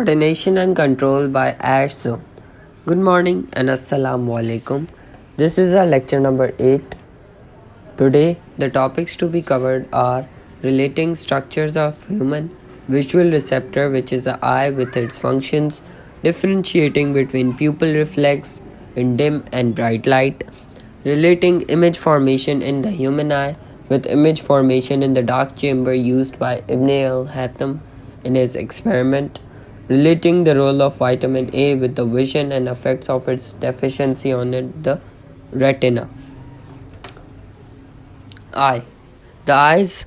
Coordination and Control by Ash Zone. Good morning and Assalamu Alaikum. This is our lecture number 8. Today, the topics to be covered are relating structures of human visual receptor, which is the eye with its functions, differentiating between pupil reflex in dim and bright light, relating image formation in the human eye with image formation in the dark chamber used by Ibn-al-Haitham in his experiment, relating the role of vitamin A with the vision and effects of its deficiency on the retina. Eye. The eyes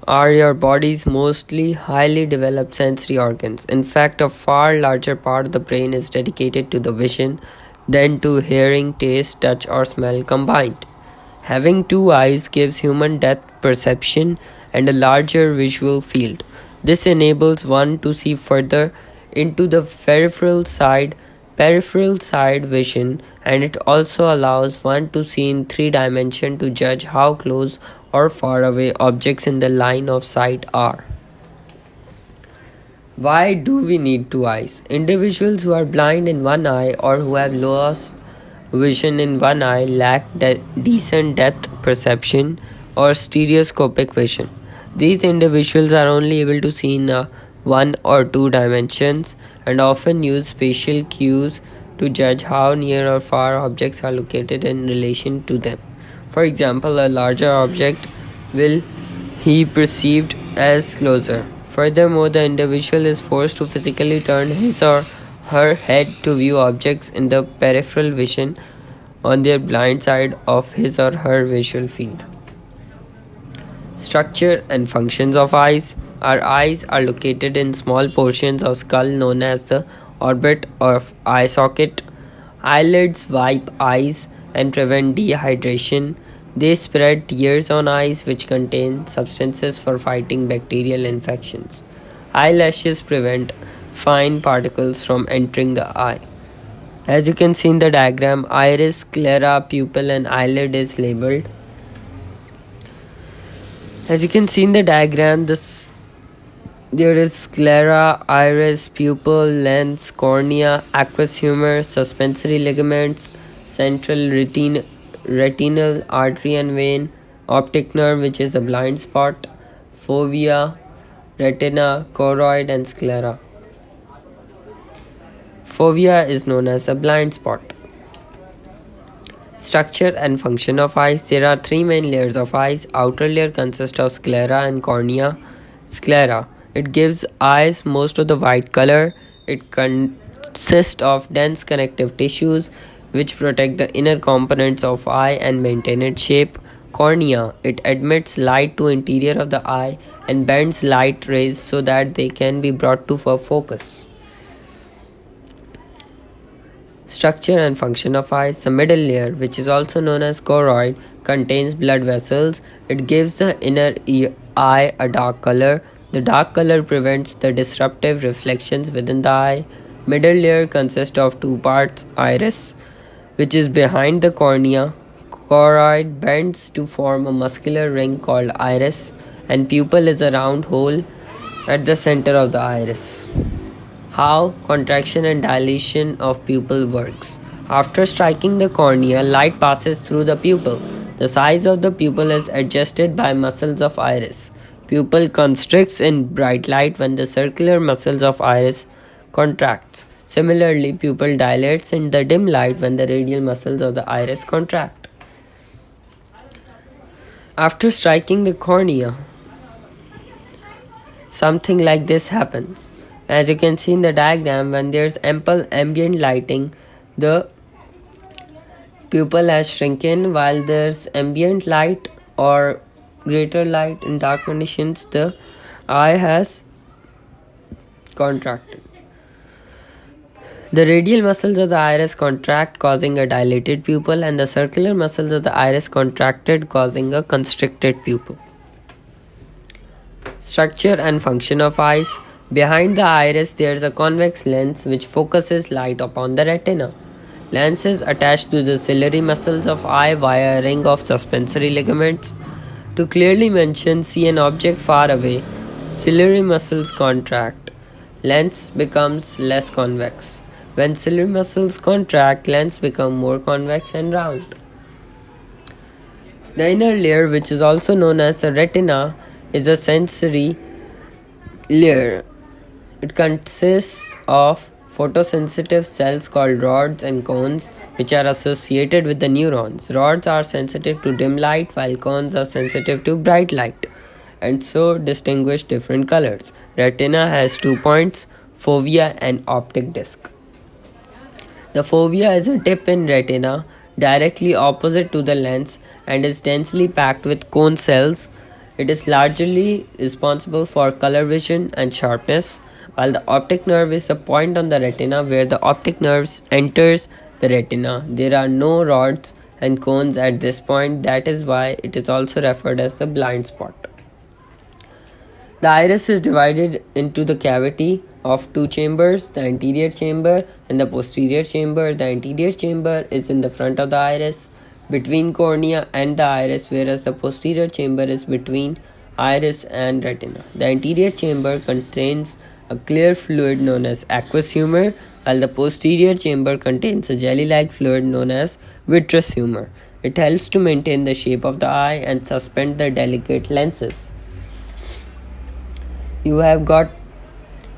are your body's mostly highly developed sensory organs. In fact, a far larger part of the brain is dedicated to the vision than to hearing, taste, touch, or smell combined. Having two eyes gives human depth perception and a larger visual field. This enables one to see further into the peripheral side vision, and it also allows one to see in 3 dimensions to judge how close or far away objects in the line of sight are. Why do we need 2 eyes? Individuals who are blind in one eye or who have lost vision in one eye lack decent depth perception or stereoscopic vision. These individuals are only able to see in 1 or 2 dimensions and often use spatial cues to judge how near or far objects are located in relation to them. For example, a larger object will be perceived as closer. Furthermore, the individual is forced to physically turn his or her head to view objects in the peripheral vision on their blind side of his or her visual field. Structure and functions of eyes. Our eyes are located in small portions of skull known as the orbit of eye socket. Eyelids wipe eyes and prevent dehydration. They spread tears on eyes which contain substances for fighting bacterial infections. Eyelashes prevent fine particles from entering the eye. As you can see in the diagram, iris, sclera, pupil and eyelid is labeled. As you can see in the diagram, there is sclera, iris, pupil, lens, cornea, aqueous humor, suspensory ligaments, central retinal artery and vein, optic nerve, which is the blind spot, fovea, retina, choroid and sclera. Fovea is known as the blind spot. Structure and function of eyes. There are 3 main layers of eyes. Outer layer consists of sclera and cornea. Sclera. It gives eyes most of the white color. It consists of dense connective tissues which protect the inner components of eye and maintain its shape. Cornea. It admits light to interior of the eye and bends light rays so that they can be brought to focus. Structure and function of eyes. The middle layer, which is also known as choroid, contains blood vessels. It gives the inner eye a dark color. The dark color prevents the disruptive reflections within the eye. Middle layer consists of 2 parts. Iris, which is behind the cornea. Choroid bends to form a muscular ring called iris, and pupil is a round hole at the center of the iris. How contraction and dilation of pupil works. After striking the cornea, light passes through the pupil. The size of the pupil is adjusted by muscles of iris. Pupil constricts in bright light when the circular muscles of iris contracts. Similarly, pupil dilates in the dim light when the radial muscles of the iris contract. After striking the cornea, something like this happens. As you can see in the diagram, when there is ample ambient lighting, the pupil has shrunken. While there is ambient light or greater light in dark conditions, the eye has contracted. The radial muscles of the iris contract, causing a dilated pupil, and the circular muscles of the iris contracted, causing a constricted pupil. Structure and function of eyes. Behind the iris, there is a convex lens which focuses light upon the retina. Lens is attached to the ciliary muscles of eye via a ring of suspensory ligaments. To clearly see an object far away, ciliary muscles contract. lens becomes less convex. When ciliary muscles contract, lens become more convex and round. The inner layer, which is also known as the retina, is a sensory layer. It consists of photosensitive cells called rods and cones, which are associated with the neurons. Rods are sensitive to dim light, while cones are sensitive to bright light, and so distinguish different colors. Retina has 2 points, fovea and optic disc. The fovea is a tip in retina directly opposite to the lens and is densely packed with cone cells. It is largely responsible for color vision and sharpness, while the optic nerve is the point on the retina where the optic nerve enters the retina. There are no rods and cones at this point. That is why it is also referred as the blind spot. The iris is divided into the cavity of 2 chambers, the anterior chamber and the posterior chamber. The anterior chamber is in the front of the iris, between cornea and the iris, whereas the posterior chamber is between iris and retina. The anterior chamber contains a clear fluid known as aqueous humor, while the posterior chamber contains a jelly-like fluid known as vitreous humor. It helps to maintain the shape of the eye and suspend the delicate lenses. You have got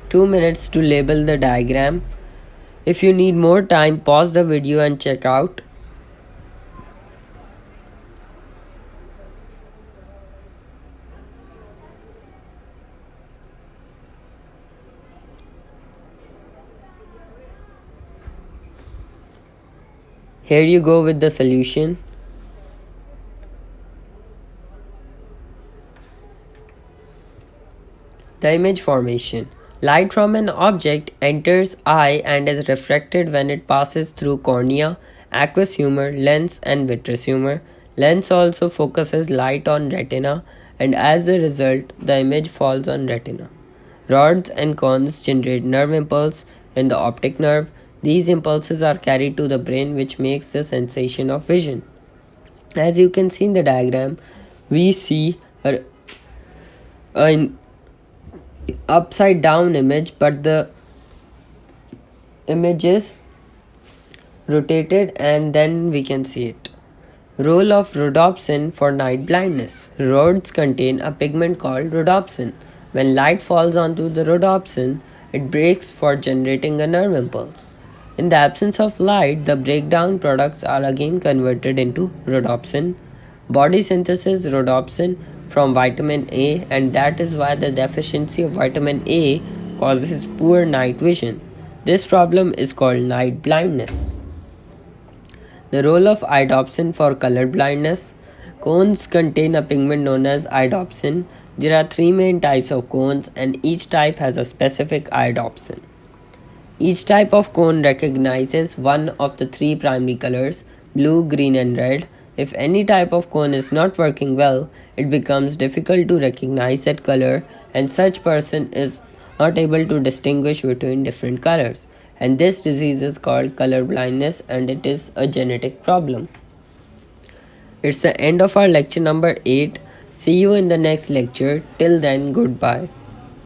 2 minutes to label the diagram. If you need more time, pause the video and check out. Here you go with the solution. The image formation. Light from an object enters eye and is refracted when it passes through cornea, aqueous humor, lens and vitreous humor. Lens also focuses light on retina, and as a result, the image falls on retina. Rods and cones generate nerve impulse in the optic nerve. These impulses are carried to the brain, which makes the sensation of vision. As you can see in the diagram, we see an upside down image, but the image is rotated and then we can see it. Role of rhodopsin for night blindness. Rods contain a pigment called rhodopsin. When light falls onto the rhodopsin, it breaks for generating a nerve impulse. In the absence of light, the breakdown products are again converted into rhodopsin. Body synthesis rhodopsin from vitamin A, and that is why the deficiency of vitamin A causes poor night vision. This problem is called night blindness. The role of iodopsin for color blindness. Cones contain a pigment known as iodopsin. There are 3 main types of cones, and each type has a specific iodopsin. Each type of cone recognizes one of the 3 primary colors, blue, green and red. If any type of cone is not working well, it becomes difficult to recognize that color, and such person is not able to distinguish between different colors. And this disease is called color blindness, and it is a genetic problem. It's the end of our lecture number 8. See you in the next lecture. Till then, goodbye.